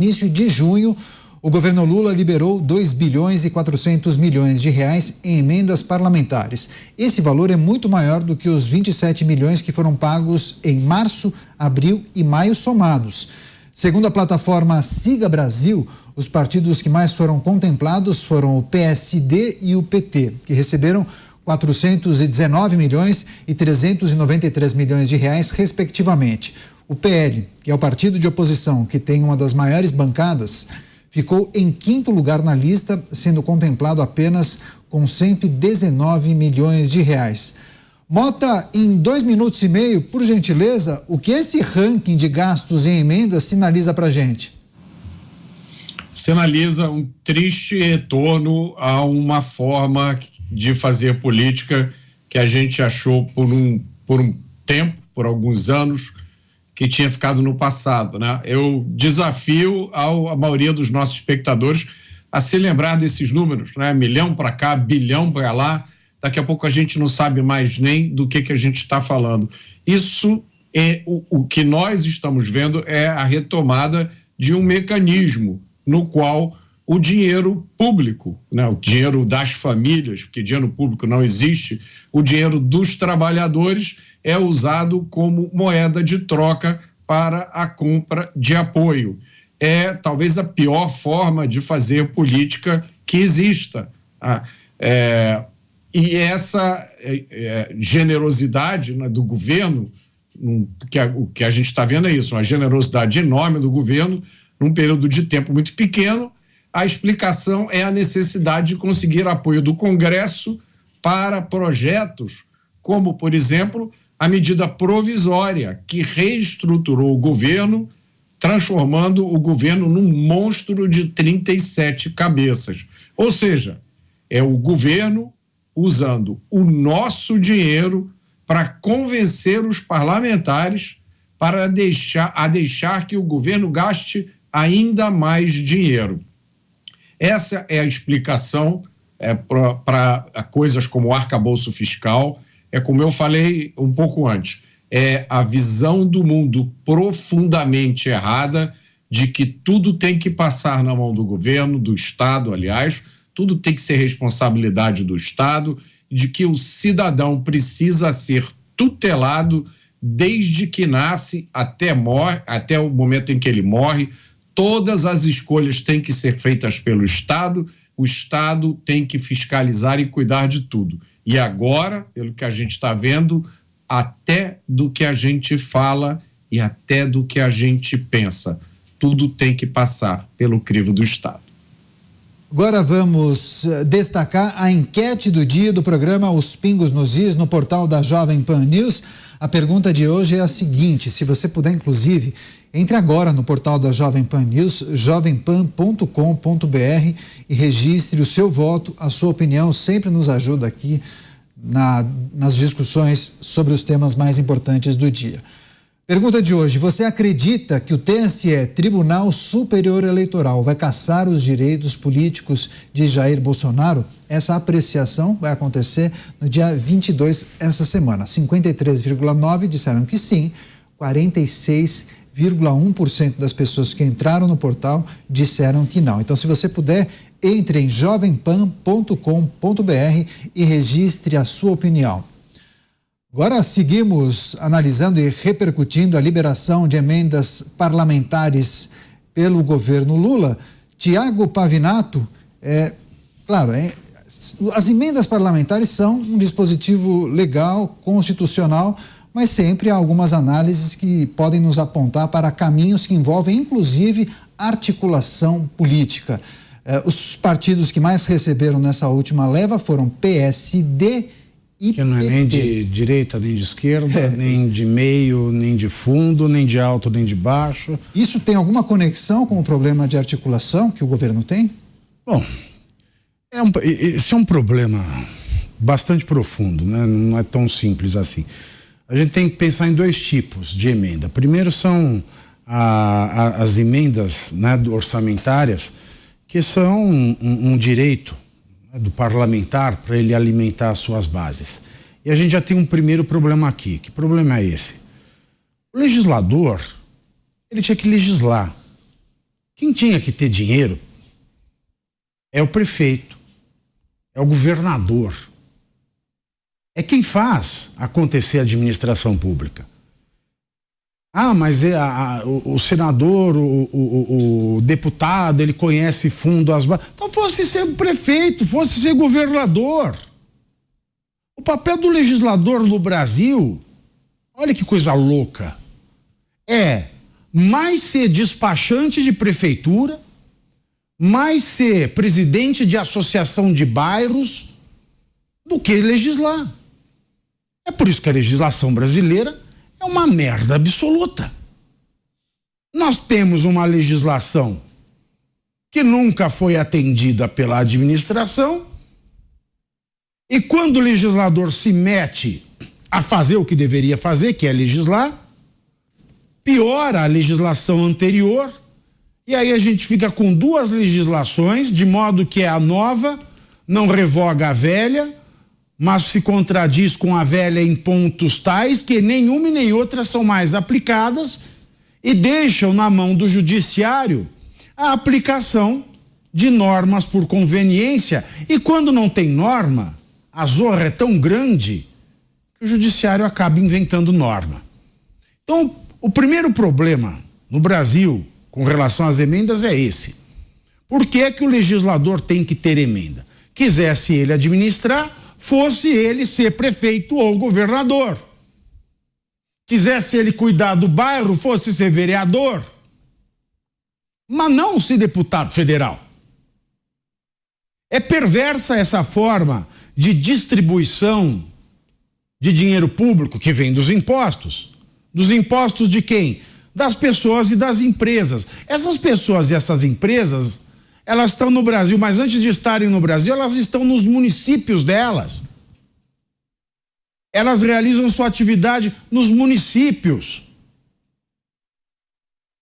início de junho, o governo Lula liberou 2 bilhões e 400 milhões de reais em emendas parlamentares. Esse valor é muito maior do que os 27 milhões que foram pagos em março, abril e maio somados. Segundo a plataforma Siga Brasil, os partidos que mais foram contemplados foram o PSD e o PT, que receberam 419 milhões e 393 milhões de reais, respectivamente. O PL, que é o partido de oposição que tem uma das maiores bancadas, ficou em 5º lugar na lista, sendo contemplado apenas com 119 milhões de reais. Mota, em 2 minutos e meio, por gentileza, o que esse ranking de gastos em emendas sinaliza para a gente? Sinaliza um triste retorno a uma forma de fazer política que a gente achou por um tempo, por alguns anos, que tinha ficado no passado, né? Eu desafio a maioria dos nossos espectadores a se lembrar desses números, né? Milhão para cá, bilhão para lá, daqui a pouco a gente não sabe mais nem do que a gente está falando. Isso é o que nós estamos vendo é a retomada de um mecanismo no qual o dinheiro público, né? O dinheiro das famílias, porque dinheiro público não existe, o dinheiro dos trabalhadores é usado como moeda de troca para a compra de apoio. É talvez a pior forma de fazer política que exista. E essa generosidade, né, do governo, o que a gente está vendo é isso, uma generosidade enorme do governo num período de tempo muito pequeno. A explicação é a necessidade de conseguir apoio do Congresso para projetos como, por exemplo, a medida provisória que reestruturou o governo, transformando o governo num monstro de 37 cabeças. Ou seja, é o governo usando o nosso dinheiro para convencer os parlamentares para deixar que o governo gaste ainda mais dinheiro. Essa é a explicação para coisas como o arcabouço fiscal. É como eu falei um pouco antes, é a visão do mundo profundamente errada de que tudo tem que passar na mão do governo, do Estado, aliás, tudo tem que ser responsabilidade do Estado, de que o cidadão precisa ser tutelado desde que nasce até o momento em que ele morre. Todas as escolhas têm que ser feitas pelo Estado, o Estado tem que fiscalizar e cuidar de tudo. E agora, pelo que a gente está vendo, até do que a gente fala e até do que a gente pensa, tudo tem que passar pelo crivo do Estado. Agora vamos destacar a enquete do dia do programa Os Pingos nos Is no portal da Jovem Pan News. A pergunta de hoje é a seguinte: se você puder, inclusive, entre agora no portal da Jovem Pan News, jovempan.com.br, e registre o seu voto, a sua opinião sempre nos ajuda aqui nas discussões sobre os temas mais importantes do dia. Pergunta de hoje: você acredita que o TSE, Tribunal Superior Eleitoral, vai cassar os direitos políticos de Jair Bolsonaro? Essa apreciação vai acontecer no dia 22, essa semana. 53,9% disseram que sim, 46,1% das pessoas que entraram no portal disseram que não. Então, se você puder, entre em jovempan.com.br e registre a sua opinião. Agora seguimos analisando e repercutindo a liberação de emendas parlamentares pelo governo Lula. Tiago Pavinato, as emendas parlamentares são um dispositivo legal, constitucional, mas sempre há algumas análises que podem nos apontar para caminhos que envolvem, inclusive, articulação política. Os partidos que mais receberam nessa última leva foram PSD e que não é nem de direita, nem de esquerda, nem de meio, nem de fundo, nem de alto, nem de baixo. Isso tem alguma conexão com o problema de articulação que o governo tem? Bom, esse é um problema bastante profundo, né? Não é tão simples assim. A gente tem que pensar em 2 tipos de emenda. Primeiro são as emendas, né, orçamentárias, que são um direito do parlamentar para ele alimentar as suas bases. E a gente já tem um primeiro problema aqui. Que problema é esse? O legislador, ele tinha que legislar. Quem tinha que ter dinheiro é o prefeito, é o governador. É quem faz acontecer a administração pública. Ah, mas o senador, o deputado, ele conhece fundo as bases. Então fosse ser prefeito, fosse ser governador. O papel do legislador no Brasil, olha que coisa louca, é mais ser despachante de prefeitura, mais ser presidente de associação de bairros, do que legislar. É por isso que a legislação brasileira é uma merda absoluta. Nós temos uma legislação que nunca foi atendida pela administração, e quando o legislador se mete a fazer o que deveria fazer, que é legislar, piora a legislação anterior, e aí a gente fica com duas legislações, de modo que a nova não revoga a velha, mas se contradiz com a velha em pontos tais que nenhuma e nem outra são mais aplicadas e deixam na mão do judiciário a aplicação de normas por conveniência. E quando não tem norma, a zorra é tão grande que o judiciário acaba inventando norma. Então, o primeiro problema no Brasil com relação às emendas é esse. Por que é que o legislador tem que ter emenda? Quisesse ele administrar, fosse ele ser prefeito ou governador. Quisesse ele cuidar do bairro, fosse ser vereador. Mas não ser deputado federal. É perversa essa forma de distribuição de dinheiro público que vem dos impostos. Dos impostos de quem? Das pessoas e das empresas. Essas pessoas e essas empresas, elas estão no Brasil, mas antes de estarem no Brasil, elas estão nos municípios delas. Elas realizam sua atividade nos municípios.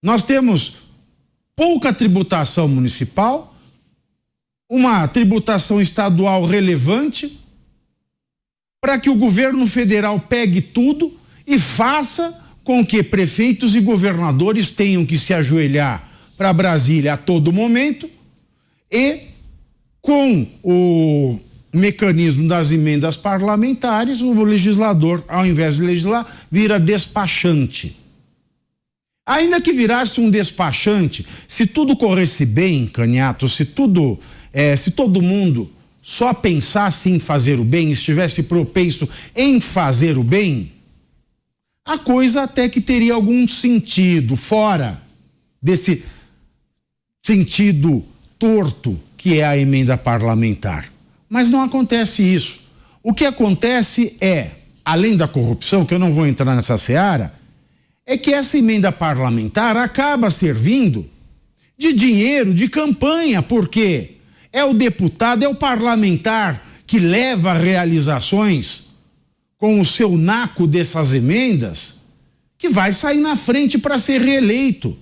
Nós temos pouca tributação municipal, uma tributação estadual relevante, para que o governo federal pegue tudo e faça com que prefeitos e governadores tenham que se ajoelhar para Brasília a todo momento, e com o mecanismo das emendas parlamentares, o legislador, ao invés de legislar, vira despachante. Ainda que virasse um despachante, se tudo corresse bem, Caniato, se todo mundo só pensasse em fazer o bem, estivesse propenso em fazer o bem, a coisa até que teria algum sentido, fora desse sentido torto que é a emenda parlamentar. Mas não acontece isso. O que acontece é, além da corrupção, que eu não vou entrar nessa seara, é que essa emenda parlamentar acaba servindo de dinheiro de campanha, porque é o deputado, é o parlamentar que leva realizações com o seu naco dessas emendas, que vai sair na frente para ser reeleito.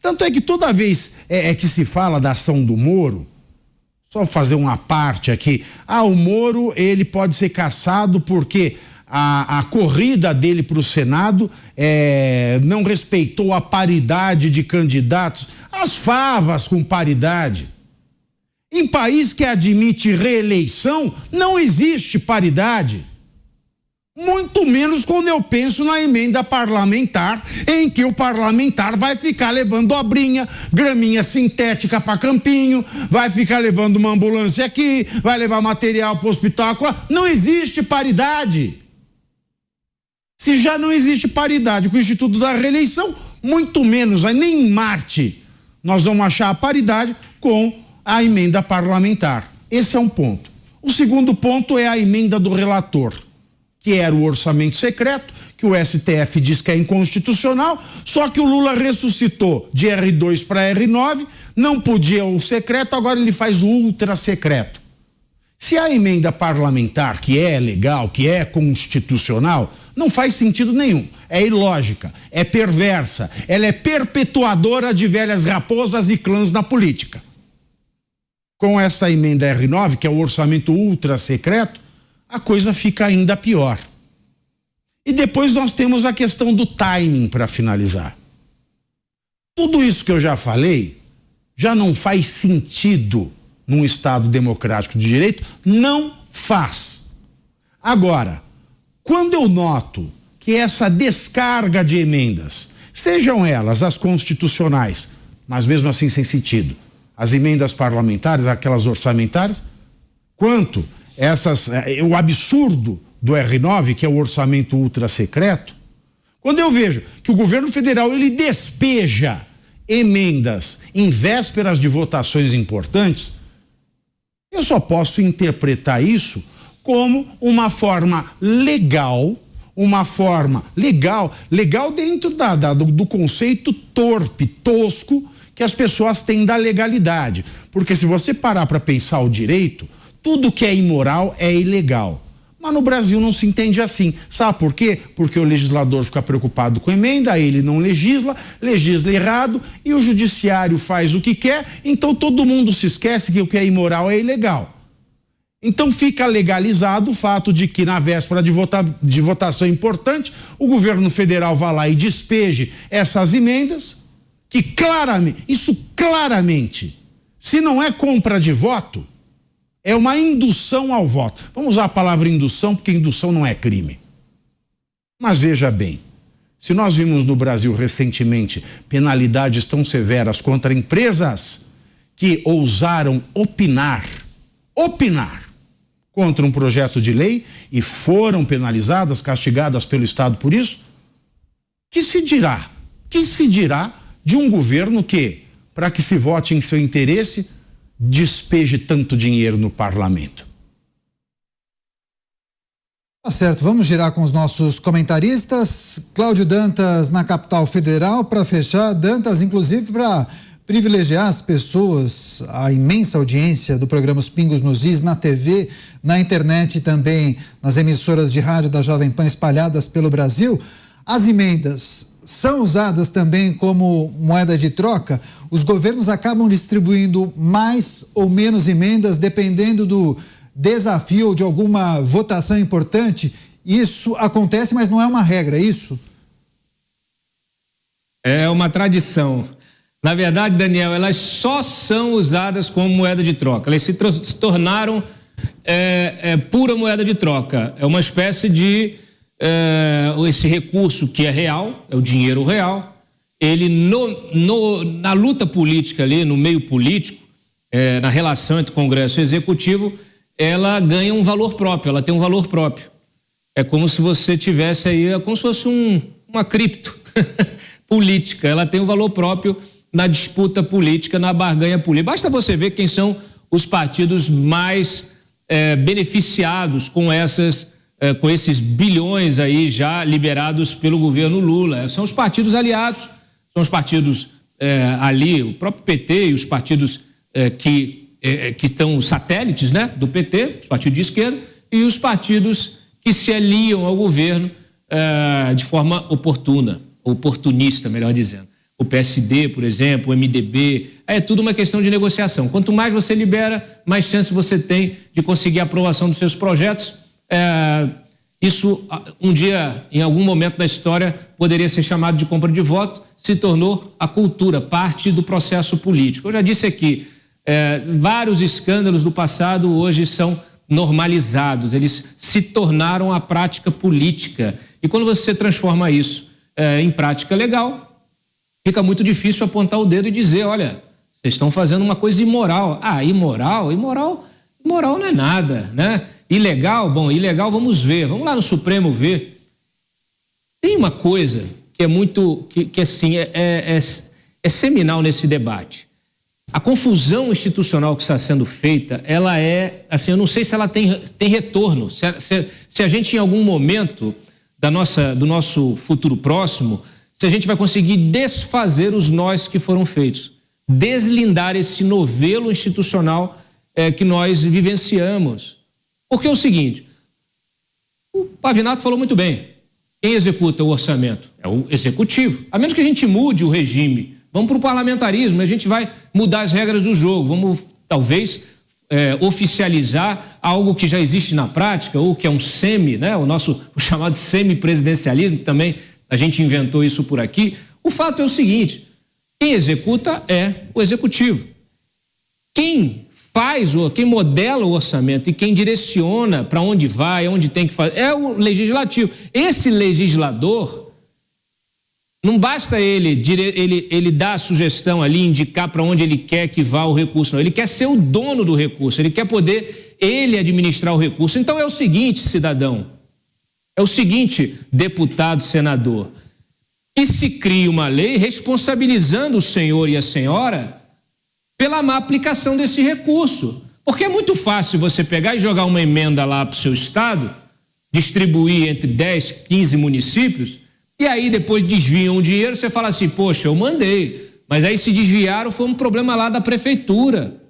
Tanto é que toda vez que se fala da ação do Moro, só fazer uma parte aqui, o Moro ele pode ser cassado porque a corrida dele para o Senado não respeitou a paridade de candidatos, as favas com paridade. Em país que admite reeleição, não existe paridade. Muito menos quando eu penso na emenda parlamentar, em que o parlamentar vai ficar levando obrinha, graminha sintética para Campinho, vai ficar levando uma ambulância aqui, vai levar material para o hospital. Não existe paridade. Se já não existe paridade com o Instituto da Reeleição, muito menos, nem em Marte, nós vamos achar a paridade com a emenda parlamentar. Esse é um ponto. O segundo ponto é a emenda do relator, que era o orçamento secreto, que o STF diz que é inconstitucional, só que o Lula ressuscitou de R2 para R9, não podia o secreto, agora ele faz o ultra secreto. Se a emenda parlamentar, que é legal, que é constitucional, não faz sentido nenhum, é ilógica, é perversa, ela é perpetuadora de velhas raposas e clãs na política. Com essa emenda R9, que é o orçamento ultra secreto, a coisa fica ainda pior. E depois nós temos a questão do timing para finalizar. Tudo isso que eu já falei já não faz sentido num Estado democrático de direito? Não faz. Agora, quando eu noto que essa descarga de emendas, sejam elas as constitucionais, mas mesmo assim sem sentido, as emendas parlamentares, aquelas orçamentárias, quanto o absurdo do R9, que é o orçamento ultra secreto, quando eu vejo que o governo federal ele despeja emendas em vésperas de votações importantes, eu só posso interpretar isso como uma forma legal, legal dentro do conceito torpe, tosco, que as pessoas têm da legalidade. Porque se você parar para pensar o direito, tudo que é imoral é ilegal. Mas no Brasil não se entende assim. Sabe por quê? Porque o legislador fica preocupado com emenda, aí ele não legisla errado, e o judiciário faz o que quer, então todo mundo se esquece que o que é imoral é ilegal. Então fica legalizado o fato de que na véspera de votação importante, o governo federal vá lá e despeje essas emendas, que claramente, se não é compra de voto, é uma indução ao voto. Vamos usar a palavra indução, porque indução não é crime. Mas veja bem, se nós vimos no Brasil recentemente penalidades tão severas contra empresas que ousaram opinar contra um projeto de lei e foram penalizadas, castigadas pelo Estado por isso, que se dirá de um governo que, para que se vote em seu interesse, despeje tanto dinheiro no parlamento? Tá certo, vamos girar com os nossos comentaristas. Cláudio Dantas na capital federal, para fechar. Dantas, inclusive, para privilegiar as pessoas, a imensa audiência do programa Os Pingos nos Is, na TV, na internet e também nas emissoras de rádio da Jovem Pan espalhadas pelo Brasil. As emendas são usadas também como moeda de troca? Os governos acabam distribuindo mais ou menos emendas dependendo do desafio ou de alguma votação importante? Isso acontece, mas não é uma regra, é isso? É uma tradição. Na verdade, Daniel, elas só são usadas como moeda de troca. Elas se tornaram pura moeda de troca. É uma espécie de esse recurso que é real, é o dinheiro real. Ele na luta política ali, no meio político, na relação entre Congresso e Executivo, ela ganha um valor próprio, ela tem um valor próprio. É como se você tivesse aí, como se fosse uma cripto política. Ela tem um valor próprio na disputa política, na barganha política. Basta você ver quem são os partidos mais beneficiados com esses bilhões aí já liberados pelo governo Lula. São os partidos aliados, são os partidos ali, o próprio PT e os partidos que estão satélites, né, do PT, os partidos de esquerda, e os partidos que se aliam ao governo de forma oportunista, melhor dizendo. O PSD, por exemplo, o MDB, é tudo uma questão de negociação. Quanto mais você libera, mais chance você tem de conseguir a aprovação dos seus projetos. Isso, um dia, em algum momento da história, poderia ser chamado de compra de voto, se tornou a cultura, parte do processo político. Eu já disse aqui, vários escândalos do passado hoje são normalizados, eles se tornaram a prática política. E quando você transforma isso em prática legal, fica muito difícil apontar o dedo e dizer, olha, vocês estão fazendo uma coisa imoral. Imoral não é nada, né? Ilegal, ilegal vamos ver, vamos lá no Supremo ver. Tem uma coisa que é muito, que assim, é seminal nesse debate. A confusão institucional que está sendo feita, ela assim, eu não sei se ela tem retorno, se a gente em algum momento do nosso futuro próximo, se a gente vai conseguir desfazer os nós que foram feitos, deslindar esse novelo institucional que nós vivenciamos. Porque é o seguinte, o Pavinato falou muito bem, quem executa o orçamento é o executivo, a menos que a gente mude o regime, vamos para o parlamentarismo, a gente vai mudar as regras do jogo, vamos talvez oficializar algo que já existe na prática, ou que é um né, o chamado semi-presidencialismo, também a gente inventou isso por aqui. O fato é o seguinte, Quem executa é o executivo. Quem quem modela o orçamento e quem direciona para onde vai, onde tem que fazer, é o legislativo. Esse legislador, não basta ele dar a sugestão ali, indicar para onde ele quer que vá o recurso, não. Ele quer ser o dono do recurso, ele quer poder ele administrar o recurso. Então é o seguinte, cidadão, é o seguinte, deputado, senador, que se crie uma lei responsabilizando o senhor e a senhora pela má aplicação desse recurso. Porque é muito fácil você pegar e jogar uma emenda lá para o seu estado, distribuir entre 10, 15 municípios, e aí depois desviam o dinheiro, você fala assim, poxa, eu mandei, mas aí se desviaram, foi um problema lá da prefeitura.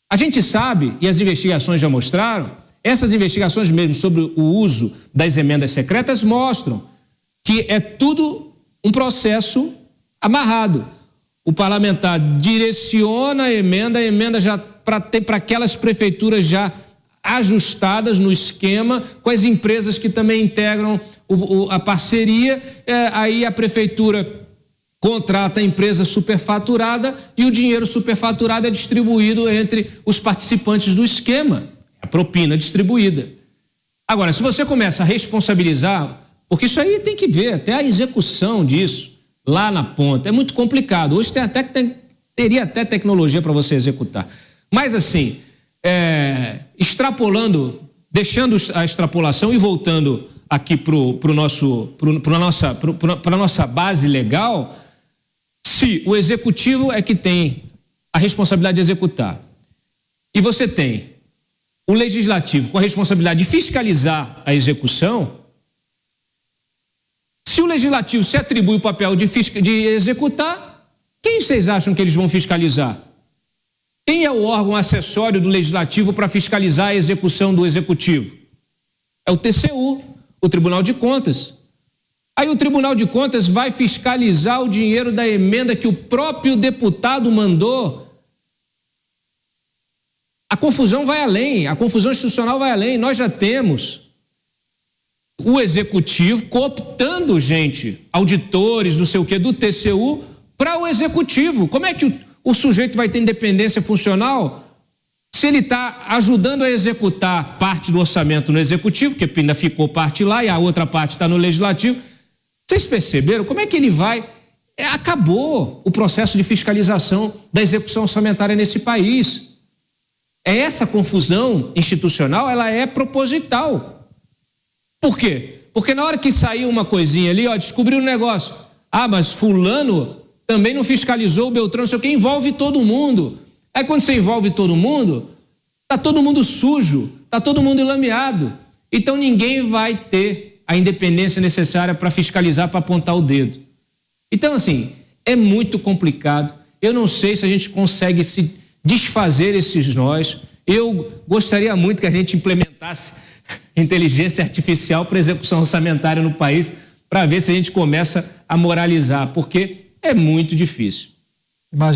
A gente sabe, e as investigações já mostraram, essas investigações mesmo sobre o uso das emendas secretas mostram que é tudo um processo amarrado. O parlamentar direciona a emenda já para aquelas prefeituras já ajustadas no esquema, com as empresas que também integram a parceria, aí a prefeitura contrata a empresa superfaturada e o dinheiro superfaturado é distribuído entre os participantes do esquema, a propina distribuída. Agora, se você começa a responsabilizar, porque isso aí tem que ver, até a execução disso, lá na ponta, é muito complicado. Hoje teria até tecnologia para você executar. Mas assim, extrapolando, deixando a extrapolação e voltando aqui para a nossa base legal, se o executivo é que tem a responsabilidade de executar, e você tem o legislativo com a responsabilidade de fiscalizar a execução, se o legislativo se atribui o papel de executar, quem vocês acham que eles vão fiscalizar? Quem é o órgão acessório do legislativo para fiscalizar a execução do executivo? É o TCU, o Tribunal de Contas. Aí o Tribunal de Contas vai fiscalizar o dinheiro da emenda que o próprio deputado mandou. A confusão vai além, a confusão institucional vai além. Nós já temos o executivo cooptando gente, auditores, não sei o quê, do TCU para o executivo. Como é que o sujeito vai ter independência funcional se ele está ajudando a executar parte do orçamento no executivo, que ainda ficou parte lá e a outra parte está no legislativo? Vocês perceberam como é que ele vai? Acabou o processo de fiscalização da execução orçamentária nesse país. Essa confusão institucional, ela é proposital. Por quê? Porque na hora que saiu uma coisinha ali, descobriu um negócio. Mas fulano também não fiscalizou o Beltrano, não sei o que, envolve todo mundo. Aí quando você envolve todo mundo, tá todo mundo sujo, tá todo mundo enlameado. Então ninguém vai ter a independência necessária para fiscalizar, para apontar o dedo. Então assim, é muito complicado. Eu não sei se a gente consegue se desfazer esses nós. Eu gostaria muito que a gente implementasse inteligência artificial para execução orçamentária no país, para ver se a gente começa a moralizar, porque é muito difícil. Imagina